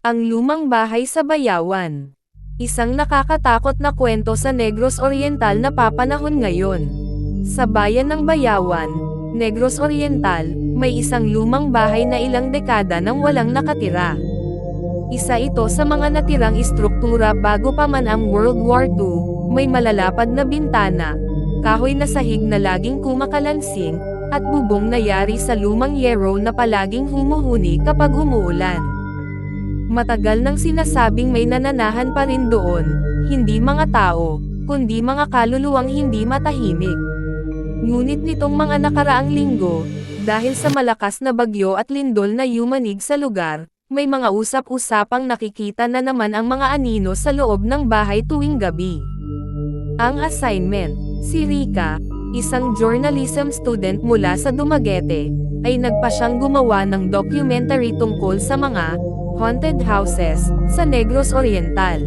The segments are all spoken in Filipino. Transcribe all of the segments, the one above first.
Ang lumang bahay sa Bayawan. Isang nakakatakot na kwento sa Negros Oriental na papanahon ngayon. Sa bayan ng Bayawan, Negros Oriental, may isang lumang bahay na ilang dekada nang walang nakatira. Isa ito sa mga natirang istruktura bago pa man ang World War II, may malalapad na bintana, kahoy na sahig na laging kumakalansing, at bubong na yari sa lumang yero na palaging humuhuni kapag umuulan. Matagal nang sinasabing may nananahan pa rin doon, hindi mga tao, kundi mga kaluluwang hindi matahimik. Ngunit nitong mga nakaraang linggo, dahil sa malakas na bagyo at lindol na yumanig sa lugar, may mga usap-usapang nakikita na naman ang mga anino sa loob ng bahay tuwing gabi. Ang assignment, si Rica, isang journalism student mula sa Dumaguete, ay nagpasyang gumawa ng documentary tungkol sa mga haunted houses sa Negros Oriental.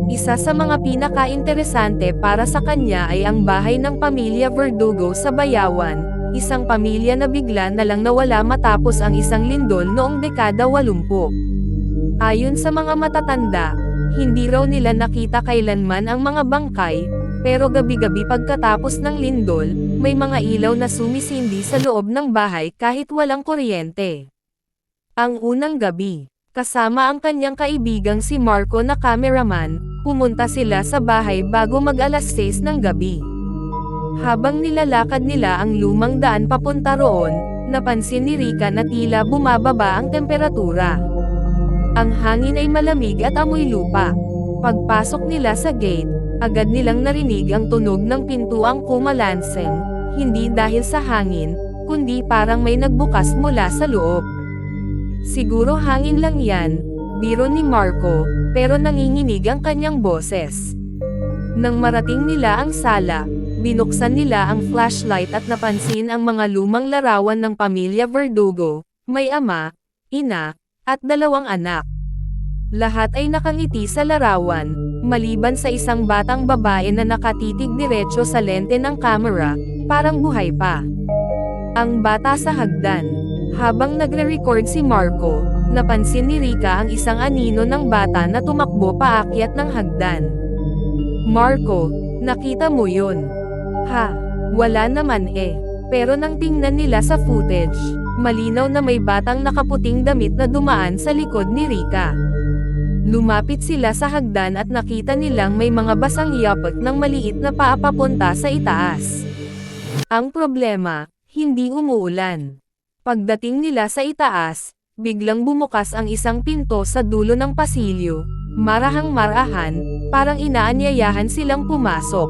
Isa sa mga pinaka-interesante para sa kanya ay ang bahay ng pamilya Verdugo sa Bayawan, isang pamilya na bigla na lang nawala matapos ang isang lindol noong dekada 80. Ayon sa mga matatanda, hindi raw nila nakita kailanman ang mga bangkay, pero gabi-gabi pagkatapos ng lindol, may mga ilaw na sumisindi sa loob ng bahay kahit walang kuryente. Ang unang gabi, kasama ang kanyang kaibigang si Marco na cameraman, pumunta sila sa bahay bago mag-alas 6 ng gabi. Habang nilalakad nila ang lumang daan papunta roon, napansin ni Rica na tila bumababa ang temperatura. Ang hangin ay malamig at amoy lupa. Pagpasok nila sa gate, agad nilang narinig ang tunog ng pintuang kumalanseng, hindi dahil sa hangin, kundi parang may nagbukas mula sa loob. Siguro hangin lang yan, biro ni Marco, pero nanginginig ang kanyang boses. Nang marating nila ang sala, binuksan nila ang flashlight at napansin ang mga lumang larawan ng pamilya Verdugo, may ama, ina, at 2 anak. Lahat ay nakangiti sa larawan, maliban sa isang batang babae na nakatitig diretso sa lente ng camera, parang buhay pa. Ang bata sa hagdan. Habang nagre-record si Marco, napansin ni Rica ang isang anino ng bata na tumakbo paakyat ng hagdan. Marco, nakita mo yun? Ha, wala naman eh. Pero nang tingnan nila sa footage, malinaw na may batang nakaputing damit na dumaan sa likod ni Rica. Lumapit sila sa hagdan at nakita nilang may mga basang yapak ng maliit na paa papunta sa itaas. Ang problema, hindi umuulan. Pagdating nila sa itaas, biglang bumukas ang isang pinto sa dulo ng pasilyo, marahang-marahan, parang inaanyayahan silang pumasok.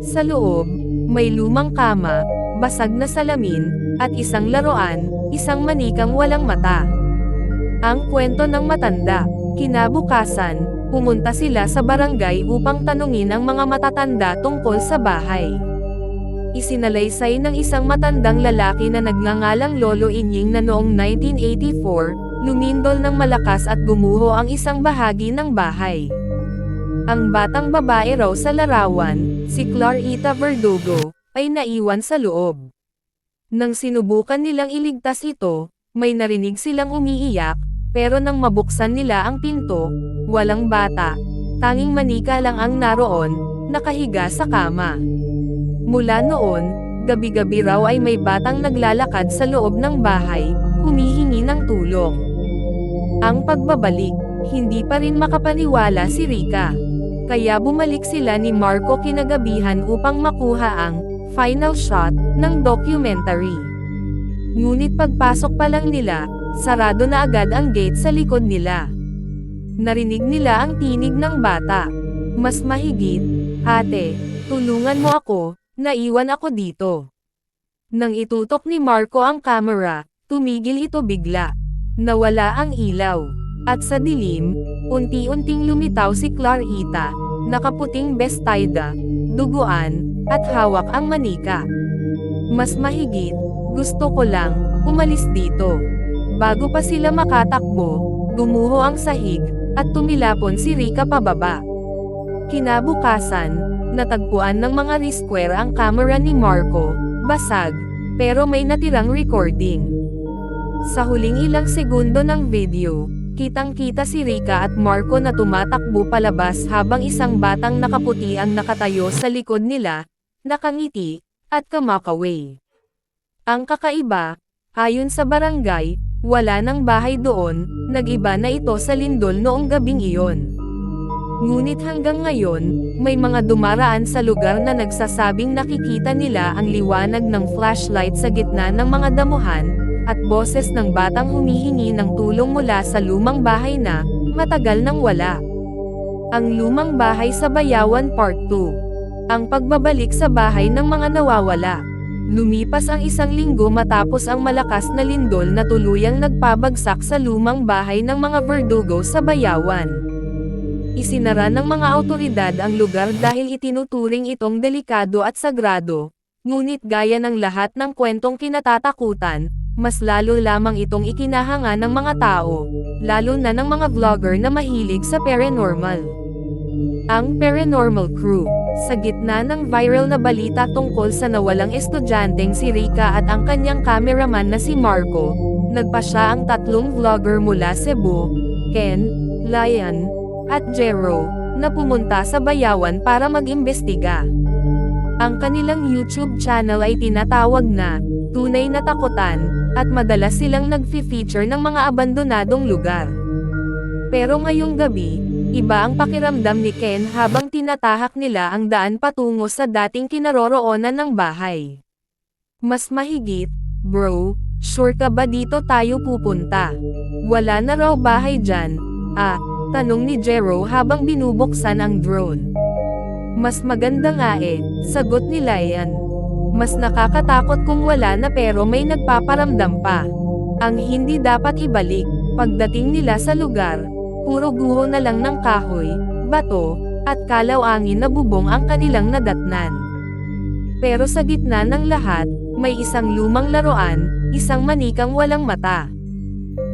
Sa loob, may lumang kama, basag na salamin, at isang laruan, isang manikang walang mata. Ang kwento ng matanda. Kinabukasan, pumunta sila sa barangay upang tanungin ang mga matatanda tungkol sa bahay. Isinalaysay ng isang matandang lalaki na nagngangalang Lolo Inying na noong 1984, lumindol ng malakas at gumuho ang isang bahagi ng bahay. Ang batang babae raw sa larawan, si Clarita Verdugo, ay naiwan sa loob. Nang sinubukan nilang iligtas ito, may narinig silang umiiyak, pero nang mabuksan nila ang pinto, walang bata, tanging manika lang ang naroon, nakahiga sa kama. Mula noon, gabi-gabi raw ay may batang naglalakad sa loob ng bahay, humihingi ng tulong. Ang pagbabalik, hindi pa rin makapaniwala si Rica. Kaya bumalik sila ni Marco kinagabihan upang makuha ang final shot ng documentary. Ngunit pagpasok pa lang nila, sarado na agad ang gate sa likod nila. Narinig nila ang tinig ng bata. Mas mahigit, "Ate, tulungan mo ako, naiwan ako dito." Nang itutok ni Marco ang camera, tumigil ito bigla. Nawala ang ilaw. At sa dilim, unti-unting lumitaw si Clarita, nakaputing bestida, duguan, at hawak ang manika. Mas mahigit, "Gusto ko lang, umalis dito." Bago pa sila makatakbo, gumuho ang sahig, at tumilapon si Rica pababa. Kinabukasan, natagpuan ng mga rescuer ang camera ni Marco, basag, pero may natirang recording. Sa huling ilang segundo ng video, Kitang-kita si Rika at Marco na tumatakbo palabas habang isang batang nakaputi ang nakatayo sa likod nila, nakangiti, at kumakaway. Ang kakaiba, ayon sa barangay, wala nang bahay doon, nag-iba na ito sa lindol noong gabing iyon. Ngunit hanggang ngayon, may mga dumaraan sa lugar na nagsasabing nakikita nila ang liwanag ng flashlight sa gitna ng mga damuhan, at boses ng batang humihingi ng tulong mula sa lumang bahay na matagal nang wala. Ang Lumang Bahay sa Bayawan Part 2. Ang pagbabalik sa bahay ng mga nawawala. Lumipas ang isang linggo matapos ang malakas na lindol na tuluyang nagpabagsak sa lumang bahay ng mga Verdugo sa Bayawan. Isinara ng mga awtoridad ang lugar dahil itinuturing itong delikado at sagrado, ngunit gaya ng lahat ng kwentong kinatatakutan, mas lalo lamang itong ikinahanga ng mga tao, lalo na ng mga vlogger na mahilig sa paranormal. Ang Paranormal Crew. Sa gitna ng viral na balita tungkol sa nawalang estudyanteng si Rika at ang kanyang cameraman na si Marco, nagpasya ang tatlong vlogger mula Cebu, Ken, Lion, at Jero, na pumunta sa Bayawan para mag-imbestiga. Ang kanilang YouTube channel ay tinatawag na Tunay na Takutan, at madalas silang nag-feature ng mga abandonadong lugar. Pero ngayong gabi, iba ang pakiramdam ni Ken habang tinatahak nila ang daan patungo sa dating kinaroroonan ng bahay. Mas mahigit, bro, sure ka ba dito tayo pupunta? Wala na raw bahay dyan, tanong ni Jero habang binubuksan ang drone. Mas maganda nga sagot ni Lion. Mas nakakatakot kung wala na pero may nagpaparamdam pa. Ang hindi dapat ibalik, pagdating nila sa lugar, puro guho na lang ng kahoy, bato, at kalawangin na bubong ang kanilang nadatnan. Pero sa gitna ng lahat, may isang lumang laruan, isang manikang walang mata.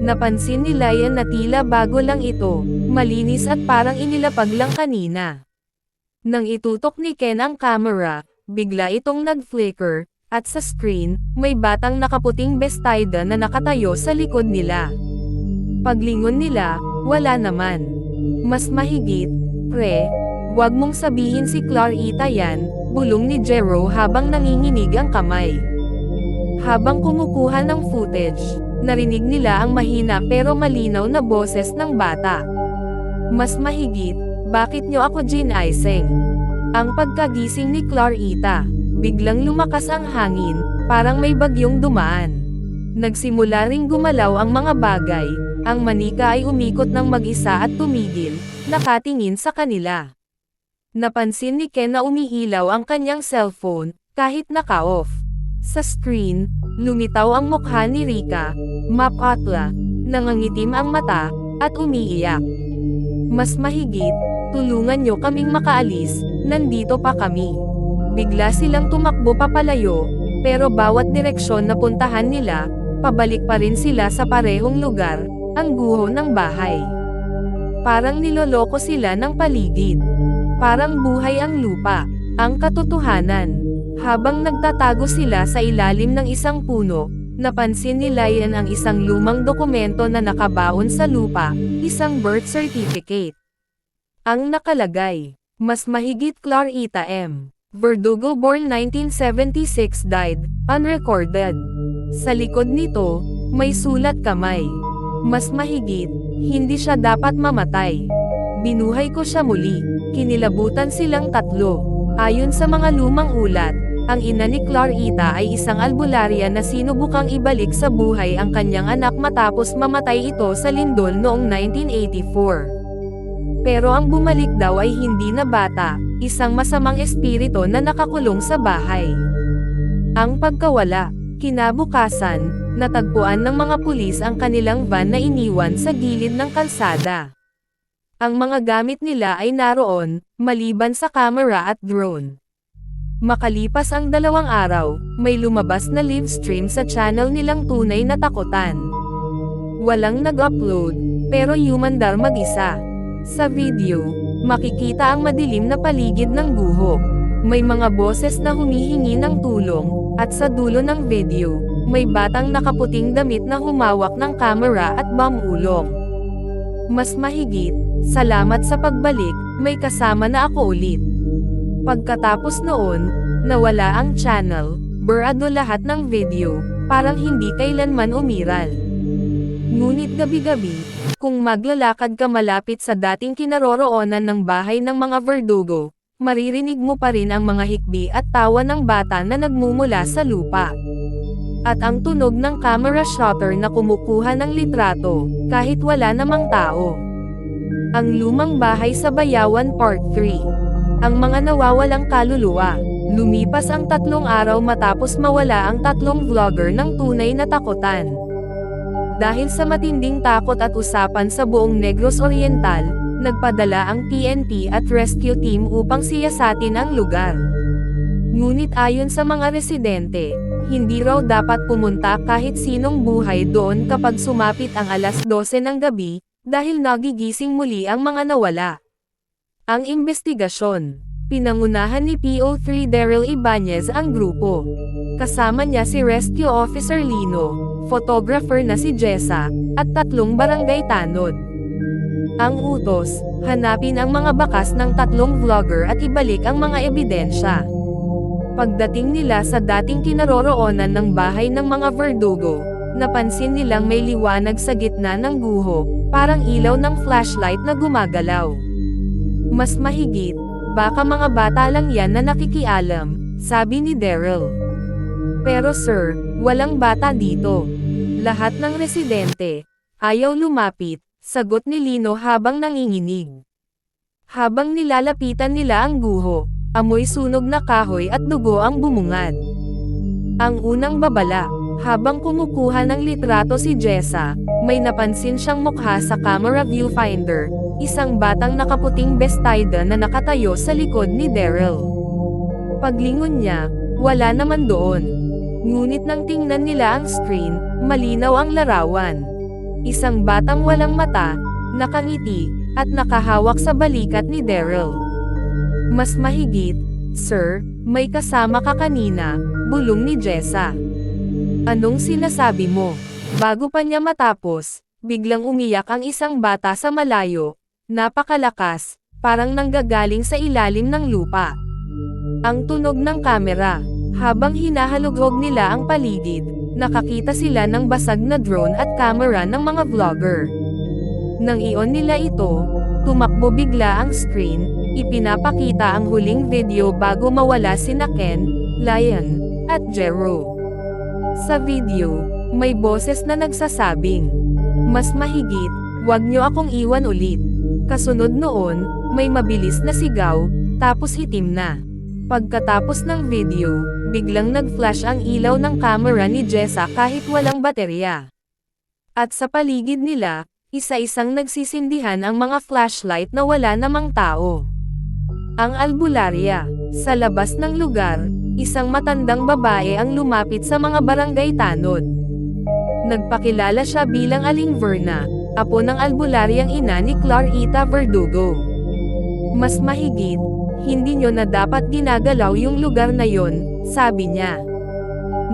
Napansin ni Lion na tila bago lang ito, malinis at parang inilapag lang kanina. Nang itutok ni Ken ang camera, bigla itong nag-flicker, at sa screen, may batang nakaputing bestida na nakatayo sa likod nila. Paglingon nila, wala naman. Mas mahigit, pre, wag mong sabihin si Clarita yan, bulong ni Jero habang nanginginig ang kamay. Habang kumukuha ng footage, narinig nila ang mahina pero malinaw na boses ng bata. Mas mahigit, bakit nyo ako ginaising? Ang pagkagising ni Clarita, biglang lumakas ang hangin, parang may bagyong dumaan. Nagsimula ring gumalaw ang mga bagay, ang manika ay umikot ng mag-isa at tumigil, nakatingin sa kanila. Napansin ni Ken na umiilaw ang kanyang cellphone, kahit naka-off. Sa screen, lumitaw ang mukha ni Rika, mapatla, nangangitim ang mata, at umiiyak. Mas mahigit, tulungan nyo kaming makaalis, nandito pa kami. Bigla silang tumakbo papalayo, pero bawat direksyon na puntahan nila, pabalik pa rin sila sa parehong lugar, ang guho ng bahay. Parang niloloko sila ng paligid. Parang buhay ang lupa, ang katotohanan. Habang nagtatago sila sa ilalim ng isang puno, napansin ni Lion ang isang lumang dokumento na nakabaon sa lupa, isang birth certificate. Ang nakalagay, mas mahigit Clarita M. Verdugo born 1976 died, unrecorded. Sa likod nito, may sulat kamay. Mas mahigit, hindi siya dapat mamatay. Binuhay ko siya muli, kinilabutan silang tatlo. Ayon sa mga lumang ulat, ang ina ni Clarita ay isang albularya na sinubukang ibalik sa buhay ang kanyang anak matapos mamatay ito sa lindol noong 1984. Pero ang bumalik daw ay hindi na bata, isang masamang espiritu na nakakulong sa bahay. Ang pagkawala, kinabukasan, natagpuan ng mga pulis ang kanilang van na iniwan sa gilid ng kalsada. Ang mga gamit nila ay naroon, maliban sa camera at drone. Makalipas ang 2 araw, may lumabas na live stream sa channel nilang Tunay na Takutan. Walang nag-upload, pero humandar mag-isa. Sa video, makikita ang madilim na paligid ng guho. May mga boses na humihingi ng tulong, at sa dulo ng video, may batang nakaputing damit na humawak ng camera at bamulong. Mas mahigit, salamat sa pagbalik, may kasama na ako ulit. Pagkatapos noon, nawala ang channel, burado lahat ng video, parang hindi kailanman umiral. Ngunit gabi-gabi, kung maglalakad ka malapit sa dating kinaroroonan ng bahay ng mga Verdugo, maririnig mo pa rin ang mga hikbi at tawa ng bata na nagmumula sa lupa. At ang tunog ng camera shutter na kumukuha ng litrato, kahit wala namang tao. Ang lumang bahay sa Bayawan Part 3. Ang mga nawawalang kaluluwa. Lumipas ang 3 araw matapos mawala ang 3 vlogger ng tunay na takutan. Dahil sa matinding takot at usapan sa buong Negros Oriental, nagpadala ang PNP at rescue team upang siyasatin ang lugar. Ngunit ayon sa mga residente, hindi raw dapat pumunta kahit sinong buhay doon kapag sumapit ang alas 12 ng gabi, dahil nagigising muli ang mga nawala. Ang investigasyon. Pinangunahan ni PO3 Daryl Ibanez ang grupo. Kasama niya si Rescue Officer Lino, photographer na si Jessa, at 3 barangay tanod. Ang utos, hanapin ang mga bakas ng 3 vlogger at ibalik ang mga ebidensya. Pagdating nila sa dating kinaroroonan ng bahay ng mga Verdugo, napansin nilang may liwanag sa gitna ng guho, parang ilaw ng flashlight na gumagalaw. Mas mahigit, baka mga bata lang yan na nakikialam, sabi ni Daryl. Pero sir, walang bata dito. Lahat ng residente, ayaw lumapit, sagot ni Lino habang nanginginig. Habang nilalapitan nila ang guho, amoy sunog na kahoy at dugo ang bumungad. Ang unang babala, habang kumukuha ng litrato si Jessa, may napansin siyang mukha sa camera viewfinder, isang batang nakaputing bestida na nakatayo sa likod ni Daryl. Paglingon niya, wala naman doon. Ngunit nang tingnan nila ang screen, malinaw ang larawan. Isang batang walang mata, nakangiti, at nakahawak sa balikat ni Daryl. Mas mahigit, sir, may kasama ka kanina, bulong ni Jessa. Anong sinasabi mo? Bago pa niya matapos, biglang umiyak ang isang bata sa malayo. Napakalakas, parang nanggagaling sa ilalim ng lupa. Ang tunog ng kamera, habang hinahalughog nila ang paligid, nakakita sila ng basag na drone at camera ng mga vlogger. Nang i-on nila ito, tumakbo bigla ang screen, ipinapakita ang huling video bago mawala sina Ken, Lion, at Jero. Sa video, may boses na nagsasabing, "Mas mahigit, wag niyo akong iwan ulit." Kasunod noon, may mabilis na sigaw, tapos itim na. Pagkatapos ng video, biglang nag-flash ang ilaw ng camera ni Jessa kahit walang baterya. At sa paligid nila, isa-isang nagsisindihan ang mga flashlight na wala namang tao. Ang albularya, sa labas ng lugar, isang matandang babae ang lumapit sa mga barangay tanod. Nagpakilala siya bilang Aling Verna, apo ng albularyang ina ni Clarita Verdugo. Mas mahigit, hindi nyo na dapat ginagalaw yung lugar na yon, sabi niya.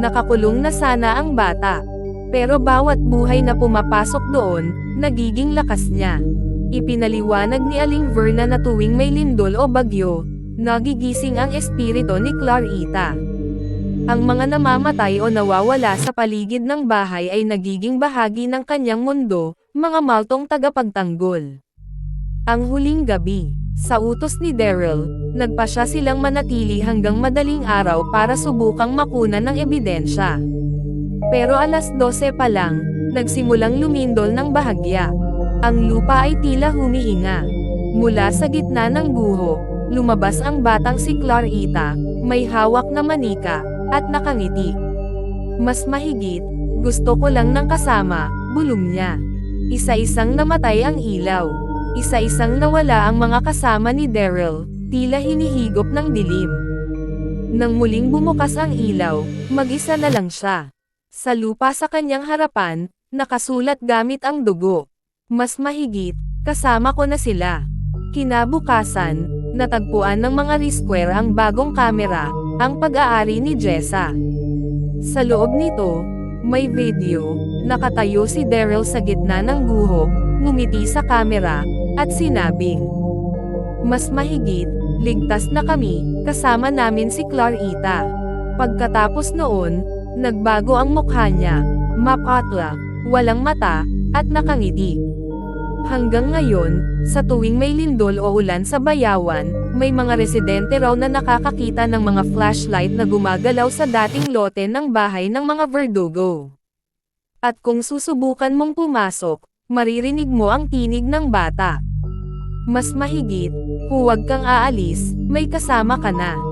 Nakakulong na sana ang bata. Pero bawat buhay na pumapasok doon, nagiging lakas niya. Ipinaliwanag ni Aling Verna na tuwing may lindol o bagyo, nagigising ang espiritu ni Clarita. Ang mga namamatay o nawawala sa paligid ng bahay ay nagiging bahagi ng kanyang mundo, mga maltong tagapagtanggol. Ang huling gabi, sa utos ni Daryl, nagpasya silang manatili hanggang madaling araw para subukang makunan ng ebidensya. Pero alas 12 pa lang, nagsimulang lumindol ng bahagya. Ang lupa ay tila humihinga. Mula sa gitna ng guho, lumabas ang batang si Clarita, may hawak na manika, at nakangiti. Mas mahigit, gusto ko lang ng kasama, bulong niya. Isa-isang namatay ang ilaw. Isa-isang nawala ang mga kasama ni Daryl, tila hinihigop ng dilim. Nang muling bumukas ang ilaw, mag-isa na lang siya. Sa lupa sa kanyang harapan, nakasulat gamit ang dugo. Mas mahigit, kasama ko na sila. Kinabukasan, natagpuan ng mga rescuer ang bagong kamera, ang pag-aari ni Jessa. Sa loob nito, may video, nakatayo si Daryl sa gitna ng guho, ngumiti sa kamera, at sinabing, "Mas mahigit, ligtas na kami, kasama namin si Clarita." Pagkatapos noon, nagbago ang mukha niya, mapatla, walang mata, at nakangiti. Hanggang ngayon, sa tuwing may lindol o ulan sa Bayawan, may mga residente raw na nakakakita ng mga flashlight na gumagalaw sa dating lote ng bahay ng mga Verdugo. At kung susubukan mong pumasok, maririnig mo ang tinig ng bata. Mas mahigit, huwag kang aalis, may kasama ka na.